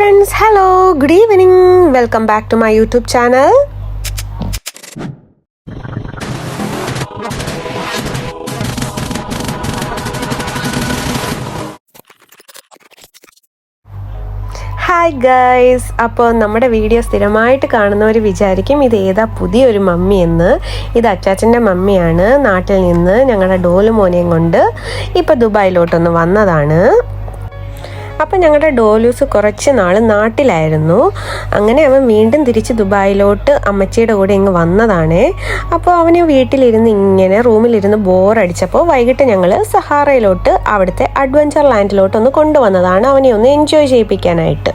friends, hello, good evening, welcome back to my YouTube channel. Hi guys, അപ്പോൾ നമ്മുടെ video സ്ഥിരമായിട്ട് കാണുന്നവർ വിചാരിക്കും ഇത് ഏതാ പുതിയൊരു മമ്മി എന്ന്. ഇത് അച്ചാച്ചൻ്റെ മമ്മിയാണ്. നാട്ടിൽ നിന്ന് ഞങ്ങളുടെ ഡോലു മോനെയും കൊണ്ട് ഇപ്പോൾ ദുബായിലോട്ടൊന്ന് വന്നതാണ്. അപ്പം ഞങ്ങളുടെ ഡോലൂസ് കുറച്ച് നാൾ നാട്ടിലായിരുന്നു. അങ്ങനെ അവൻ വീണ്ടും തിരിച്ച് ദുബായിലോട്ട് അമ്മച്ചിയുടെ കൂടെ ഇങ്ങ് വന്നതാണ്. അപ്പോൾ അവന് വീട്ടിലിരുന്ന് ഇങ്ങനെ റൂമിലിരുന്ന് ബോറടിച്ചപ്പോൾ വൈകിട്ട് ഞങ്ങൾ സഹാറയിലോട്ട് അവിടുത്തെ അഡ്വഞ്ചർ ലാൻഡിലോട്ടൊന്ന് കൊണ്ടുവന്നതാണ്, അവനെ ഒന്ന് എൻജോയ് ചെയ്യിപ്പിക്കാനായിട്ട്.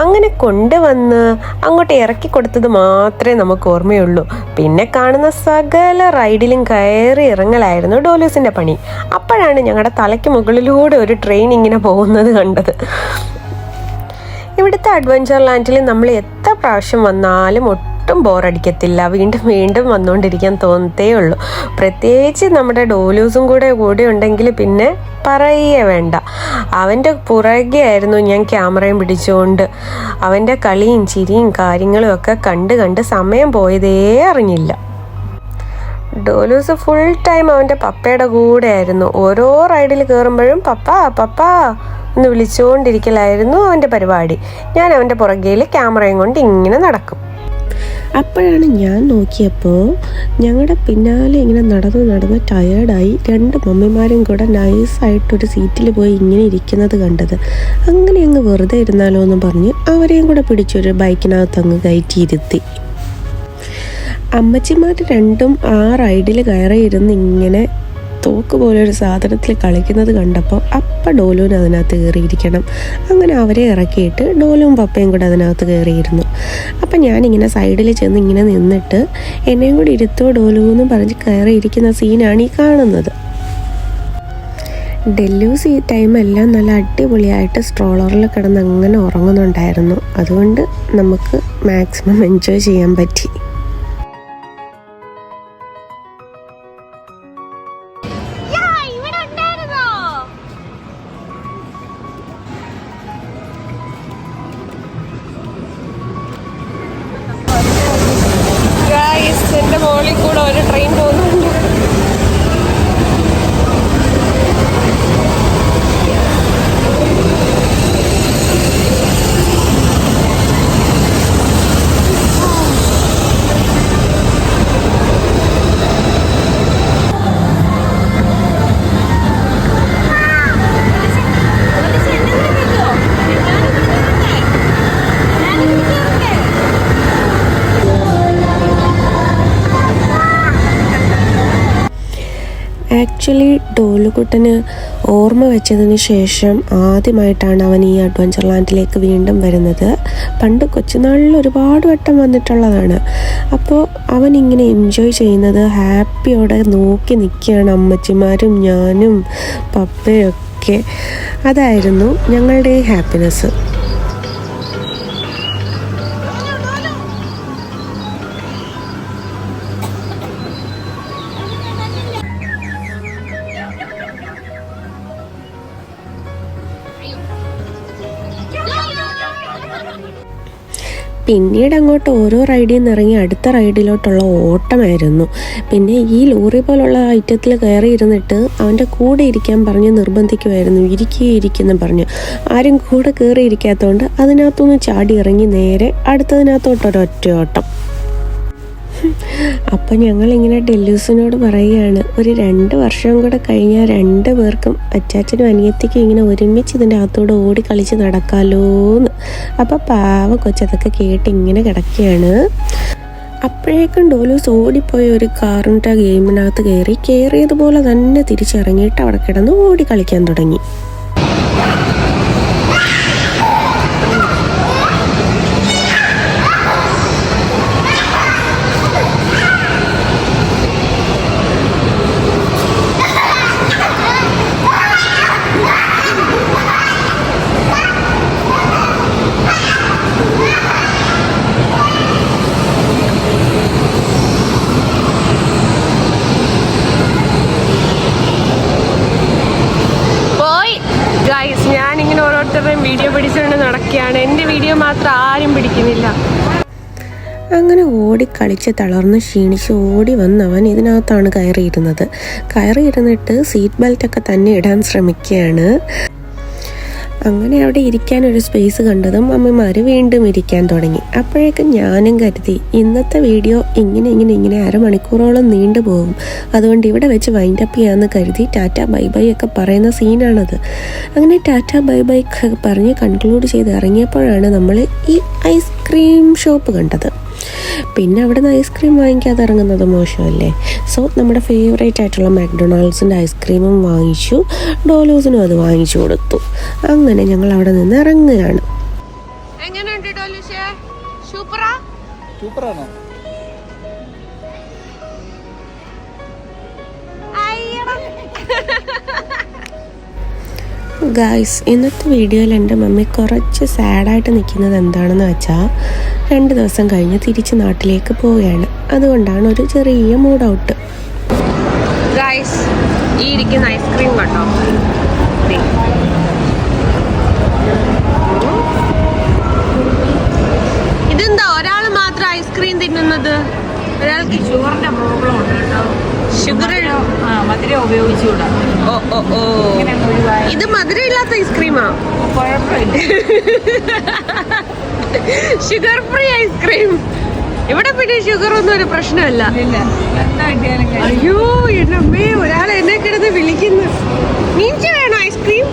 അങ്ങനെ കൊണ്ടുവന്ന് അങ്ങോട്ട് ഇറക്കി കൊടുത്തത് മാത്രമേ നമുക്ക് ഓർമ്മയുള്ളൂ. പിന്നെ കാണുന്ന സകല റൈഡിലും കയറി ഇറങ്ങലായിരുന്നു ഡോലൂസിൻ്റെ പണി. അപ്പോഴാണ് ഞങ്ങളുടെ തലയ്ക്ക് മുകളിലൂടെ ഒരു ട്രെയിൻ ഇങ്ങനെ പോകുന്നത് കണ്ടത്. ഇവിടുത്തെ അഡ്വഞ്ചർ ലാൻഡിൽ നമ്മൾ എത്ര പ്രാവശ്യം വന്നാലും ഒട്ടും ബോറടിക്കത്തില്ല. വീണ്ടും വീണ്ടും വന്നുകൊണ്ടിരിക്കാൻ തോന്നത്തേ ഉള്ളൂ. പ്രത്യേകിച്ച് നമ്മുടെ ഡോലൂസും കൂടെ ഉണ്ടെങ്കിൽ പിന്നെ പറയേ വേണ്ട. അവൻ്റെ പുറകെ ആയിരുന്നു ഞാൻ ക്യാമറയും പിടിച്ചുകൊണ്ട്. അവൻ്റെ കളിയും ചിരിയും കാര്യങ്ങളും ഒക്കെ കണ്ട് സമയം പോയതേ അറിഞ്ഞില്ല. ഡോലൂസ് ഫുൾ ടൈം അവൻ്റെ പപ്പയുടെ കൂടെ ആയിരുന്നു. ഓരോ റൈഡിൽ കയറുമ്പോഴും പപ്പ എന്ന് വിളിച്ചുകൊണ്ടിരിക്കലായിരുന്നു അവൻ്റെ പരിപാടി. ഞാൻ അവൻ്റെ പുറകയിൽ ക്യാമറയും കൊണ്ട് ഇങ്ങനെ നടക്കും. അപ്പോഴാണ് ഞാൻ നോക്കിയപ്പോൾ ഞങ്ങളുടെ പിന്നാലെ ഇങ്ങനെ നടന്ന് ടയേർഡായി രണ്ട് മമ്മിമാരും കൂടെ നൈസായിട്ടൊരു സീറ്റിൽ പോയി ഇങ്ങനെ ഇരിക്കുന്നത് കണ്ടത്. അങ്ങനെ അങ്ങ് വെറുതെ ഇരുന്നാലോ എന്ന് പറഞ്ഞ് അവരെയും കൂടെ പിടിച്ചൊരു ബൈക്കിനകത്ത് അങ്ങ് കയറ്റിയിരുത്തി. അമ്മച്ചിമാർ രണ്ടും ആ റൈഡിൽ കയറിയിരുന്ന് ഇങ്ങനെ തോക്ക് പോലെ ഒരു സാധനത്തിൽ കളിക്കുന്നത് കണ്ടപ്പോൾ ഡോലുവിന് അതിനകത്ത് കയറിയിരിക്കണം. അങ്ങനെ അവരെ ഇറക്കിയിട്ട് ഡോലുവും പപ്പയും കൂടെ അതിനകത്ത് കയറിയിരുന്നു. അപ്പം ഞാനിങ്ങനെ സൈഡിൽ ചെന്ന് ഇങ്ങനെ നിന്നിട്ട് എന്നെയും കൂടി ഇരുത്തോ ഡോലു എന്നും പറഞ്ഞ് കയറിയിരിക്കുന്ന സീനാണ് ഈ കാണുന്നത്. ഡെല്ലൂസ് ഈ ടൈമെല്ലാം നല്ല അടിപൊളിയായിട്ട് സ്ട്രോളറിൽ കിടന്ന് അങ്ങനെ ഉറങ്ങുന്നുണ്ടായിരുന്നു. അതുകൊണ്ട് നമുക്ക് മാക്സിമം എൻജോയ് ചെയ്യാൻ പറ്റി. എൻ്റെ മോളിൽ കൂടെ ഒരു ട്രെയിൻ പോകുന്നുണ്ട്. ആക്ച്വലി ഡോലുകുട്ടന് ഓർമ്മ വെച്ചതിന് ശേഷം ആദ്യമായിട്ടാണ് അവൻ ഈ അഡ്വഞ്ചർ ലാൻഡിലേക്ക് വീണ്ടും വരുന്നത്. പണ്ട് കൊച്ചുനാളിൽ ഒരുപാട് വട്ടം വന്നിട്ടുള്ളതാണ്. അപ്പോൾ അവൻ ഇങ്ങനെ എൻജോയ് ചെയ്യുന്നത് ഹാപ്പിയോടെ നോക്കി നിൽക്കുകയാണ്. അമ്മച്ചിമാരും ഞാനും പപ്പയൊക്കെ. അതായിരുന്നു ഞങ്ങളുടെ ഹാപ്പിനെസ്. പിന്നീട് അങ്ങോട്ട് ഓരോ റൈഡിൽ നിന്ന് ഇറങ്ങി അടുത്ത റൈഡിലോട്ടുള്ള ഓട്ടമായിരുന്നു. പിന്നെ ഈ ലോറി പോലുള്ള ഐറ്റത്തിൽ കയറി ഇരുന്നിട്ട് അവൻ്റെ കൂടെ ഇരിക്കാൻ പറഞ്ഞ് നിർബന്ധിക്കുമായിരുന്നു. ഇരിക്കുന്നു പറഞ്ഞ്. ആരും കൂടെ കയറി ഇരിക്കാത്തതുകൊണ്ട് അതിനകത്തുനിന്ന് ചാടി ഇറങ്ങി നേരെ അടുത്തതിനകത്തോട്ടൊരൊറ്റ ഓട്ടം. അപ്പം ഞങ്ങളിങ്ങനെ ഡെല്ലൂസിനോട് പറയുകയാണ്, ഒരു 2 വർഷം കൂടെ കഴിഞ്ഞാൽ 2 പേർക്കും അച്ചാച്ചനും അനിയത്തിക്കും ഇങ്ങനെ ഒരുമിച്ച് ഇതിൻ്റെ അകത്തൂടെ ഓടി കളിച്ച് നടക്കാമല്ലോന്ന്. അപ്പം പാവ കൊച്ചതൊക്കെ കേട്ട് ഇങ്ങനെ കിടക്കുകയാണ്. അപ്പോഴേക്കും ഡോലൂസ് ഓടിപ്പോയ ഒരു കാറിൻ്റെ ഗെയിമിനകത്ത് കയറിയതുപോലെ തന്നെ തിരിച്ചിറങ്ങിയിട്ട് അവിടെ കിടന്ന് ഓടി കളിക്കാൻ തുടങ്ങി. Boy, മാത്രം ആരും പിടിക്കുന്നില്ല. അങ്ങനെ ഓടിക്കളിച്ച് തളർന്ന് ക്ഷീണിച്ച് ഓടി വന്നവൻ ഇതിനകത്താണ് കയറിയിരുന്നിട്ട് സീറ്റ് ബെൽറ്റൊക്കെ തന്നെ ഇടാൻ ശ്രമിക്കുകയാണ്. അങ്ങനെ അവിടെ ഇരിക്കാനൊരു സ്പേസ് കണ്ടതും അമ്മമാർ വീണ്ടും ഇരിക്കാൻ തുടങ്ങി. അപ്പോഴേക്കും ഞാനും കരുതി ഇന്നത്തെ വീഡിയോ ഇങ്ങനെ അരമണിക്കൂറോളം നീണ്ടുപോകും, അതുകൊണ്ട് ഇവിടെ വെച്ച് വൈൻഡപ്പ് ചെയ്യാമെന്ന് കരുതി ടാറ്റ ബൈ ബൈ ഒക്കെ പറയുന്ന സീനാണത്. അങ്ങനെ ടാറ്റ ബൈ ബൈ ഒക്കെ പറഞ്ഞ് കൺക്ലൂഡ് ചെയ്ത് ഇറങ്ങിയപ്പോഴാണ് നമ്മൾ ഈ ഐസ്ക്രീം ഷോപ്പ് കണ്ടത്. പിന്നെ അവിടെ നിന്ന് ഐസ്ക്രീം വാങ്ങിക്കാതെ ഇറങ്ങുന്നത് മോശമല്ലേ. സോ നമ്മുടെ ഫേവറേറ്റ് ആയിട്ടുള്ള മാക്ഡൊണാൾഡ്സിൻ്റെ ഐസ്ക്രീമും വാങ്ങിച്ചു, ഡോലോസിനും അത് വാങ്ങിച്ചു കൊടുത്തു. അങ്ങനെ ഞങ്ങൾ അവിടെ നിന്ന് ഇറങ്ങുകയാണ്. ഗായ്സ്, ഇന്നത്തെ വീഡിയോയിൽ എൻ്റെ മമ്മി കുറച്ച് സാഡായിട്ട് നിൽക്കുന്നത് എന്താണെന്ന് വെച്ചാൽ 2 ദിവസം കഴിഞ്ഞ് തിരിച്ച് നാട്ടിലേക്ക് പോവുകയാണ്. അതുകൊണ്ടാണ് ഒരു ചെറിയ മൂഡ് ഔട്ട്. ഗായ്സ്, ഈ ഇരിക്കുന്ന ഐസ്ക്രീം കണ്ടോ? ഇതെന്താ ഒരാൾ മാത്രം ഐസ്ക്രീം തിന്നുന്നത്? ഒരാൾക്ക് ഷുഗറിന്റെ പ്രോബ്ലം ഉണ്ട് കേട്ടോ. മധുരം ഉപയോഗിച്ചുകൂടാ. ഇത് മധുരം ഇല്ലാത്ത ഐസ്ക്രീമാ? കുഴപ്പമില്ല, ഷുഗർ ഫ്രീ ഐസ്ക്രീം. ഇവിടെ പിന്നെ ഷുഗർ ഒന്നും ഒരു പ്രശ്നമല്ല. അയ്യോ എന്റെ അമ്മേ, ഒരാൾ എന്നെ കിടന്ന് വിളിക്കുന്നു. നീച്ച വേണോ ഐസ്ക്രീം?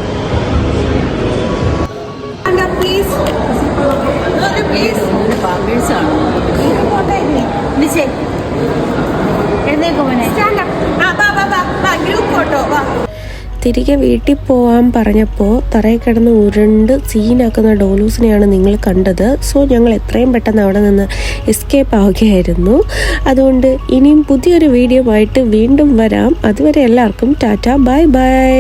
തിരികെ വീട്ടിൽ പോകാൻ പറഞ്ഞപ്പോൾ തറയിൽ കിടന്ന് ഉരുണ്ട് സീനാക്കുന്ന ഡോലൂസിനെയാണ് നിങ്ങൾ കണ്ടത്. സോ ഞങ്ങൾ എത്രയും പെട്ടെന്ന് അവിടെ നിന്ന് എസ്കേപ്പ് ആവുകയായിരുന്നു. അതുകൊണ്ട് ഇനിയും പുതിയൊരു വീഡിയോ ആയിട്ട് വീണ്ടും വരാം. അതുവരെ എല്ലാവർക്കും ടാറ്റ ബൈ ബൈ.